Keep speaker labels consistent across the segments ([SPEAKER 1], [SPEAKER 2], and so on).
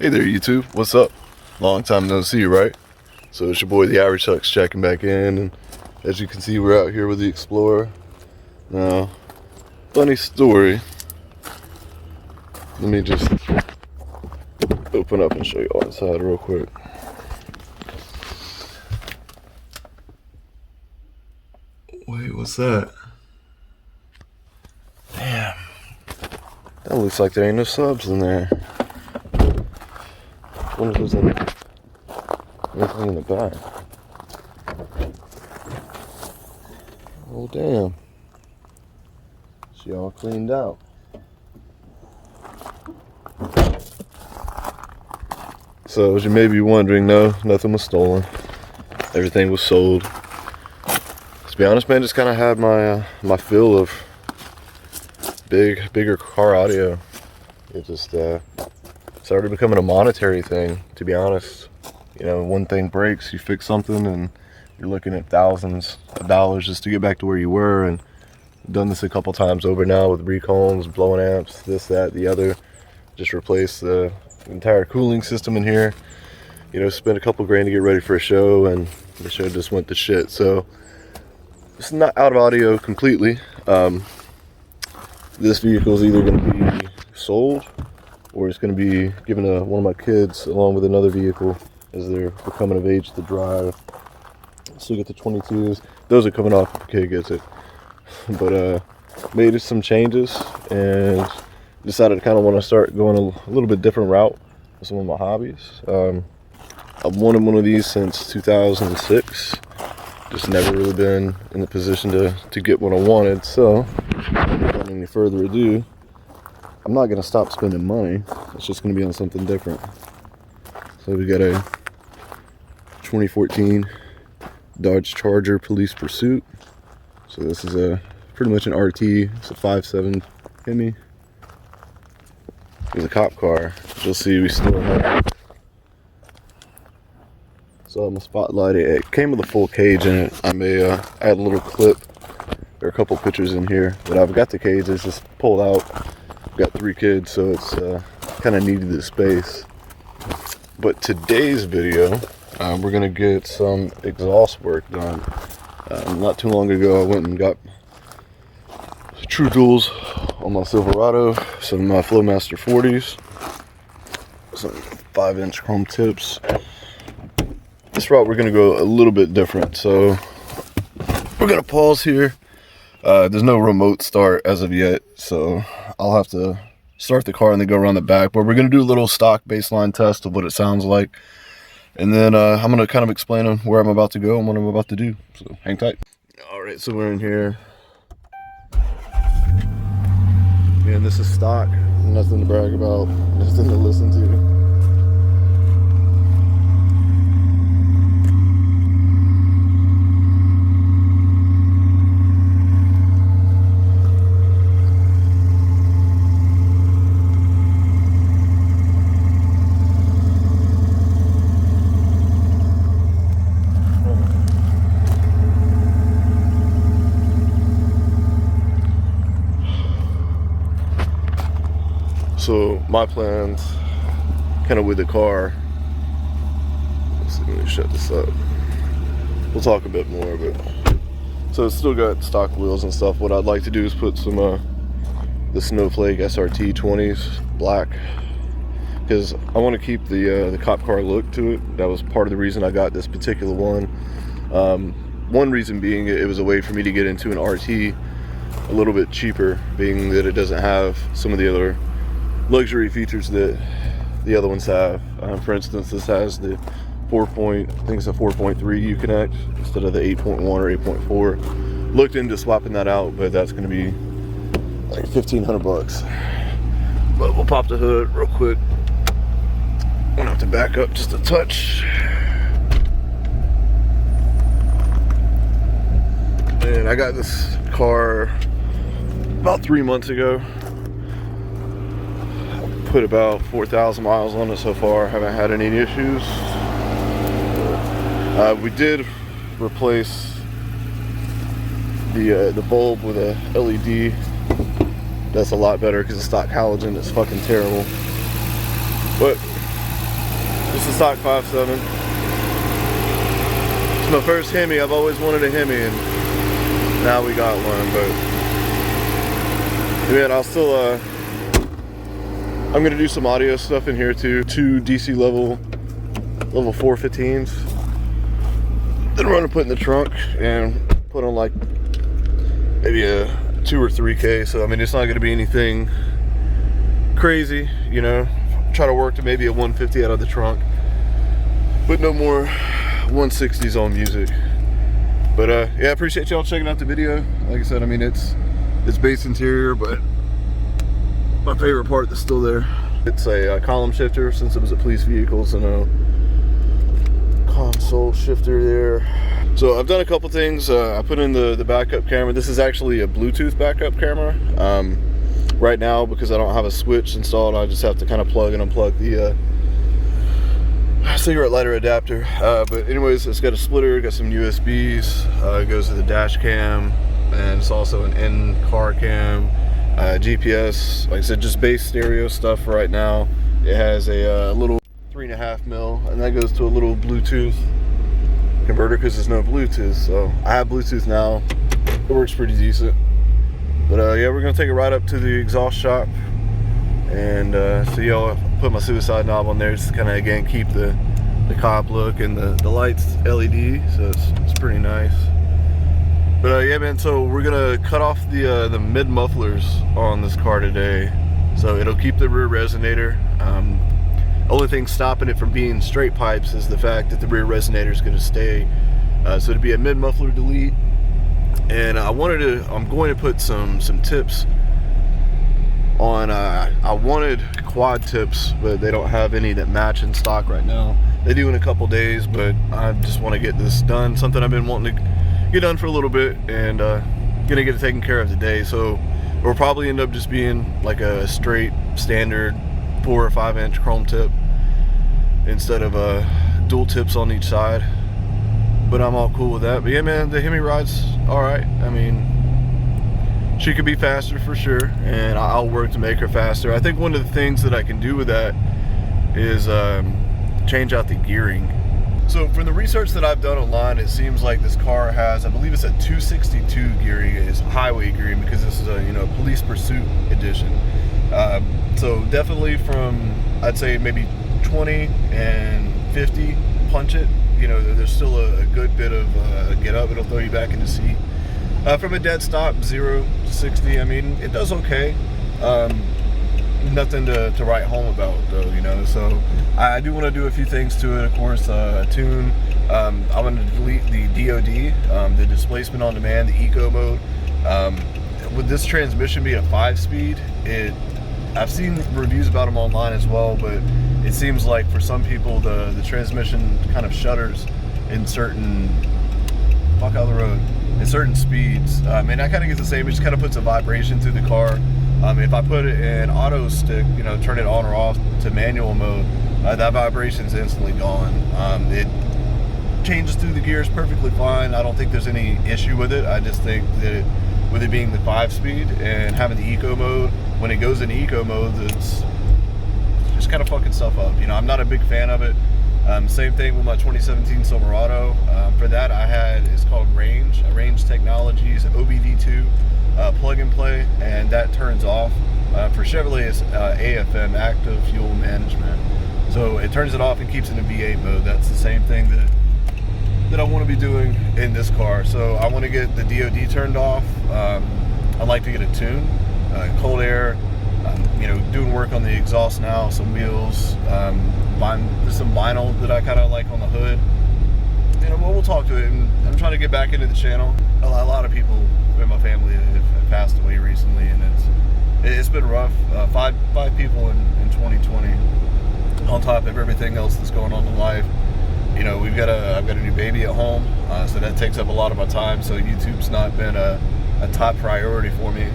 [SPEAKER 1] Hey there, YouTube. What's up? Long time no see, right? So it's your boy, TheIrishHux, checking back in. And as you can see, we're out here with the Explorer. Now, funny story. Let me just open up and show you all inside real quick. Wait, what's that? Damn. That looks like there ain't no subs in there. I wonder if there's anything in the back. Oh, damn. She all cleaned out. So, as you may be wondering, no, nothing was stolen. Everything was sold. To be honest, man, just kind of had my my fill of bigger car audio. It just started becoming a monetary thing, to be honest. You know, one thing breaks, you fix something, and you're looking at thousands of dollars just to get back to where you were. And I've done this a couple times over now with recombs, blowing amps, this, that, the other. Just replaced the entire cooling system in here. You know, spent a couple grand to get ready for a show, and the show just went to shit. So it's not out of audio completely. This vehicle is either going to be sold, or it's going to be given to one of my kids along with another vehicle as they're becoming of age to drive. Still get the 22s. Those are coming off if the kid gets it. But made some changes and decided to kind of want to start going a little bit different route with some of my hobbies. I've wanted one of these since 2006. Just never really been in the position to get what I wanted. So without any further ado, I'm not going to stop spending money. It's just going to be on something different. So we got a 2014 Dodge Charger Police Pursuit. So this is pretty much an RT. It's a 5.7 Hemi. It's a cop car. You'll see we still have. So I'm a spotlight. It came with a full cage in it. I may add a little clip. There are a couple pictures in here, but I've got the cage. It's just pulled out. I've got 3 kids, so it's kind of needed the space. But today's video, we're gonna get some exhaust work done. Not too long ago, I went and got True Duals on my Silverado, some Flowmaster 40s, some 5-inch chrome tips. This route we're gonna go a little bit different, so we're gonna pause here. There's no remote start as of yet, so I'll have to start the car and then go around the back. But we're gonna do a little stock baseline test of what it sounds like, and then I'm gonna kind of explain on where I'm about to go and what I'm about to do. So hang tight. All right, so we're in here. And this is stock. Nothing to brag about. Nothing to listen to. So my plans, kind of with the car. Let's see, let me shut this up. We'll talk a bit more, but so it's still got stock wheels and stuff. What I'd like to do is put some the Snowflake SRT 20s black, because I want to keep the cop car look to it. That was part of the reason I got this particular one. One reason being it was a way for me to get into an RT a little bit cheaper, being that it doesn't have some of the other luxury features that the other ones have. For instance, this has the 4.3 Uconnect instead of the 8.1 or 8.4. Looked into swapping that out, but that's going to be like $1,500. But we'll pop the hood real quick. I'm gonna have to back up just a touch. And I got this car about 3 months ago. Put about 4,000 miles on it so far. Haven't had any issues. We did replace the bulb with a LED. That's a lot better because the stock halogen is fucking terrible. But Just a stock 5.7. It's my first Hemi. I've always wanted a Hemi, and now we got one. But man, I'll still I'm gonna do some audio stuff in here too. 2 DC level 415s. Then we're gonna put in the trunk and put on like maybe a 2 or 3K. So I mean, it's not gonna be anything crazy, you know. Try to work to maybe a 150 out of the trunk, but no more 160s on music. But yeah, I appreciate y'all checking out the video. Like I said, I mean, it's base interior, but my favorite part that's still there, it's a column shifter, since it was a police vehicle, so no console shifter there. So I've done a couple things. I put in the backup camera. This is actually a Bluetooth backup camera. Right now, because I don't have a switch installed, I just have to kind of plug and unplug the cigarette lighter adapter. But anyways, it's got a splitter, got some USBs, it goes to the dash cam, and it's also an in-car cam, GPS. Like I said, just base stereo stuff for right now. It has a little 3.5 mil, and that goes to a little Bluetooth converter because there's no Bluetooth. So I have Bluetooth now. It works pretty decent. But yeah, we're gonna take a ride up to the exhaust shop, and so y'all put my suicide knob on there just to kind of again keep the cop look, and the lights LED, so it's pretty nice. But yeah, man, so we're gonna cut off the mid mufflers on this car today, so it'll keep the rear resonator. Only thing stopping it from being straight pipes is the fact that the rear resonator is gonna stay. So it'd be a mid muffler delete. And I'm going to put some tips on, I wanted quad tips, but they don't have any that match in stock right now. They do in a couple days, but I just want to get this done. Something I've been wanting to get done for a little bit, and gonna get it taken care of today. So it'll probably end up just being like a straight standard 4 or 5 inch chrome tip instead of dual tips on each side. But I'm all cool with that. But yeah, man, the Hemi ride's all right. I mean, she could be faster for sure, and I'll work to make her faster. I think one of the things that I can do with that is change out the gearing. So from the research that I've done online, it seems like this car has, I believe it's a 262 gearing. It's highway gearing because this is a, you know, police pursuit edition. So definitely from, I'd say maybe 20 and 50, punch it. You know, there's still a good bit of get up. It'll throw you back in the seat. From a dead stop, 0 to 60, I mean, it does okay. Nothing to write home about, though, you know. So I do want to do a few things to it. Of course, a tune. I'm going to delete the DOD, the displacement on demand, the eco mode. With this transmission being a 5-speed, I've seen reviews about them online as well, but it seems like for some people the transmission kind of shudders in certain in certain speeds. And I kind of get the same. It just kind of puts a vibration through the car. If I put it in auto stick, you know, turn it on or off to manual mode, that vibration's instantly gone. It changes through the gears perfectly fine. I don't think there's any issue with it. I just think that with it being the 5-speed and having the eco mode, when it goes into eco mode, it's just kind of fucking stuff up. You know, I'm not a big fan of it. Same thing with my 2017 Silverado. For that, I had, it's called Range Technologies OBD2 plug and play, and that turns off. For Chevrolet, it's AFM, Active Fuel Management. So it turns it off and keeps it in V8 mode. That's the same thing that I want to be doing in this car. So I want to get the DOD turned off. I'd like to get a tune, cold air. You know, doing work on the exhaust now, some wheels, there's some vinyl that I kind of like on the hood. You know, we'll talk to it. And I'm trying to get back into the channel. A lot of people in my family have passed away recently, and it's been rough. Five people in 2020, on top of everything else that's going on in life. You know, I've got a new baby at home, so that takes up a lot of my time. So YouTube's not been a top priority for me.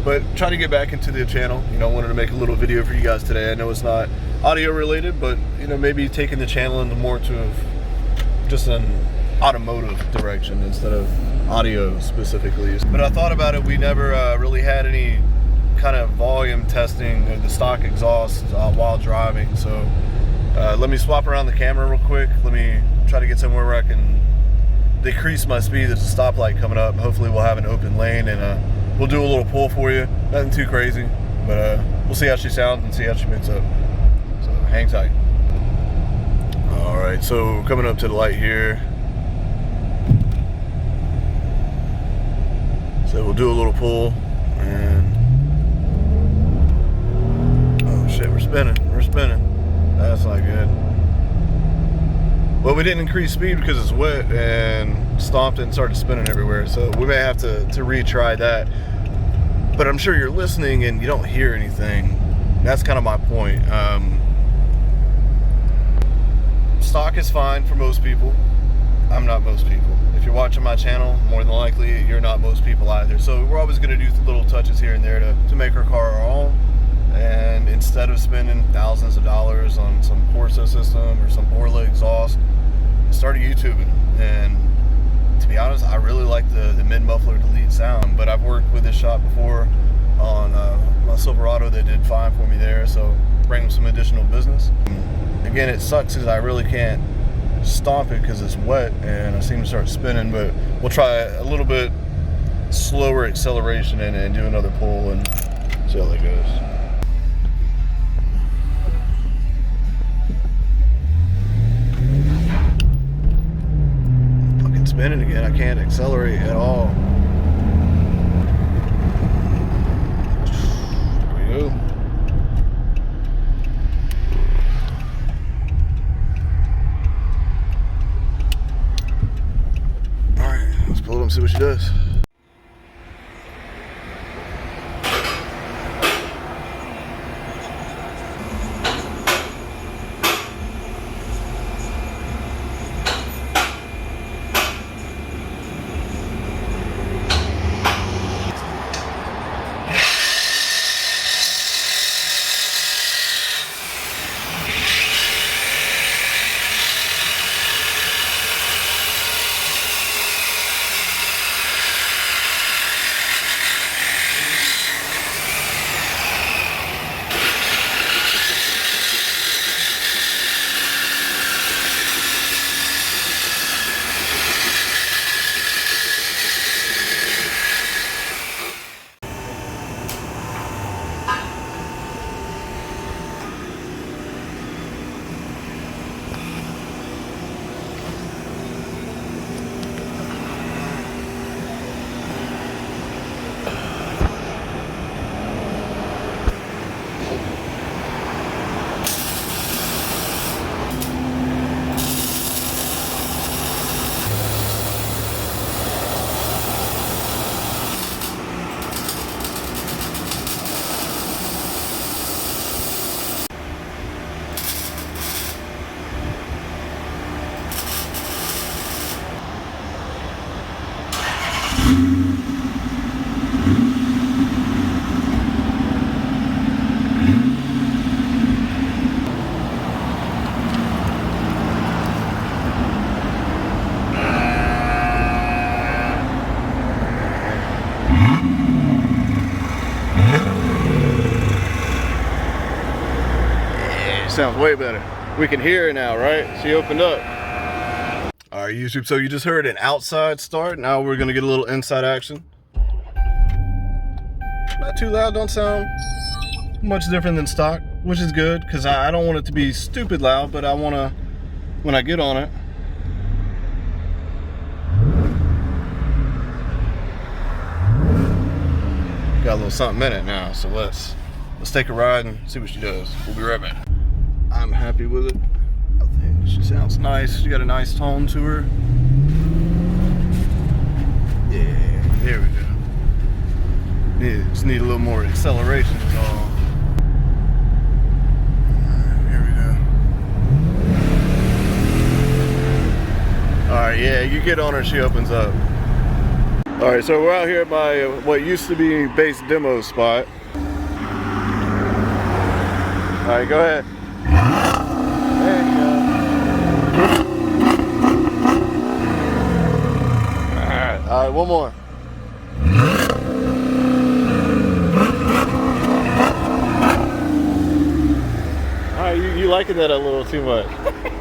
[SPEAKER 1] But trying to get back into the channel, you know, wanted to make a little video for you guys today. I know it's not audio related, but, you know, maybe taking the channel into more to just an automotive direction instead of audio specifically. But I thought about it, we never really had any kind of volume testing of the stock exhaust while driving. So Let me swap around the camera real quick. Let me try to get somewhere where I can decrease my speed. There's a stoplight coming up. Hopefully we'll have an open lane, and we'll do a little pull for you. Nothing too crazy, but we'll see how she sounds and see how she picks up. So hang tight. All right, so coming up to the light here. So we'll do a little pull, and oh shit, we're spinning. That's not good. Well, we didn't increase speed because it's wet and stomped it and started spinning everywhere. So we may have to retry that. But I'm sure you're listening and you don't hear anything. That's kind of my point. Stock is fine for most people. I'm not most people. If you're watching my channel, more than likely you're not most people either. So we're always going to do little touches here and there to make our car our own. And instead of spending thousands of dollars on some Corsa system or some Orla exhaust, I started YouTubing. And to be honest, I really like the mid-muffler delete sound. But I've worked with this shop before on my Silverado. They did fine for me there, so bring them some additional business. Again, it sucks because I really can't stomp it because it's wet and I seem to start spinning. But we'll try a little bit slower acceleration and do another pull and see how that goes. Spinning again. I can't accelerate at all. There we go. All right, let's pull it up and see what she does. Sounds way better. We can hear her now, right? She opened up. All right, YouTube, so you just heard an outside start. Now we're gonna get a little inside action. Not too loud, don't sound much different than stock, which is good, because I don't want it to be stupid loud, but I wanna, when I get on it, got a little something in it now, so let's take a ride and see what she does. We'll be right back. I'm happy with it. I think she sounds nice. She got a nice tone to her. Yeah, there we go. Just need a little more acceleration is all. Here we go. All right, yeah, you get on her, she opens up. All right, so we're out here by what used to be base demo spot. All right, go ahead. There you go. All right, one more. All right, you like liking that a little too much.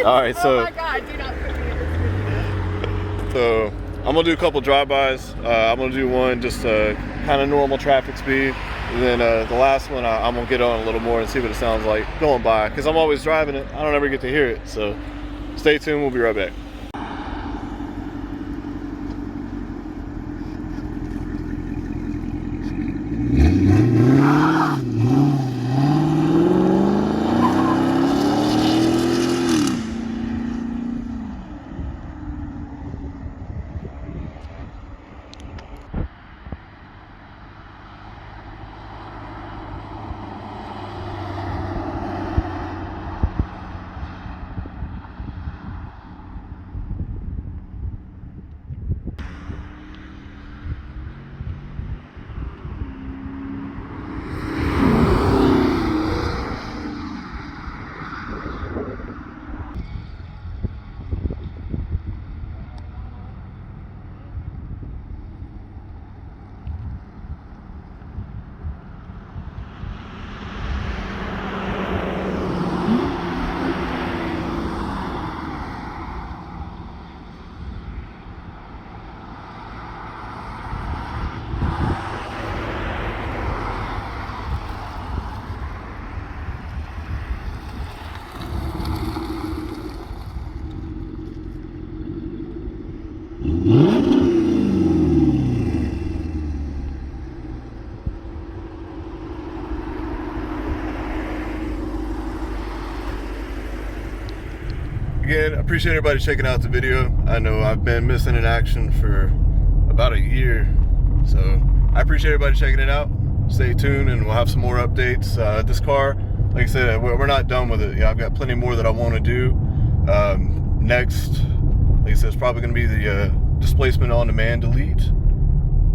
[SPEAKER 1] All right, so.
[SPEAKER 2] Oh my God, do not put me in this video.
[SPEAKER 1] So I'm gonna do a couple drive-bys. I'm gonna do one just kind of normal traffic speed. And then the last one I'm gonna get on a little more and see what it sounds like going by. Because I'm always driving it, I don't ever get to hear it. So stay tuned, we'll be right back. Again, I appreciate everybody checking out the video. I know I've been missing in action for about a year, so I appreciate everybody checking it out. Stay tuned and we'll have some more updates. This car, like I said, we're not done with it. I've got plenty more that I want to do. Next, like I said, it's probably going to be the displacement on demand delete,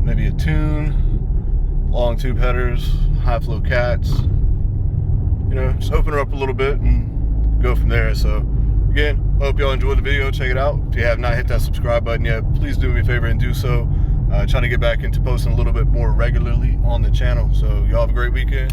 [SPEAKER 1] maybe a tune, long tube headers, high flow cats, you know, just open her up a little bit and go from there. So again, hope y'all enjoyed the video. Check it out. If you have not hit that subscribe button yet, please do me a favor and do so. Trying to get back into posting a little bit more regularly on the channel. So y'all have a great weekend.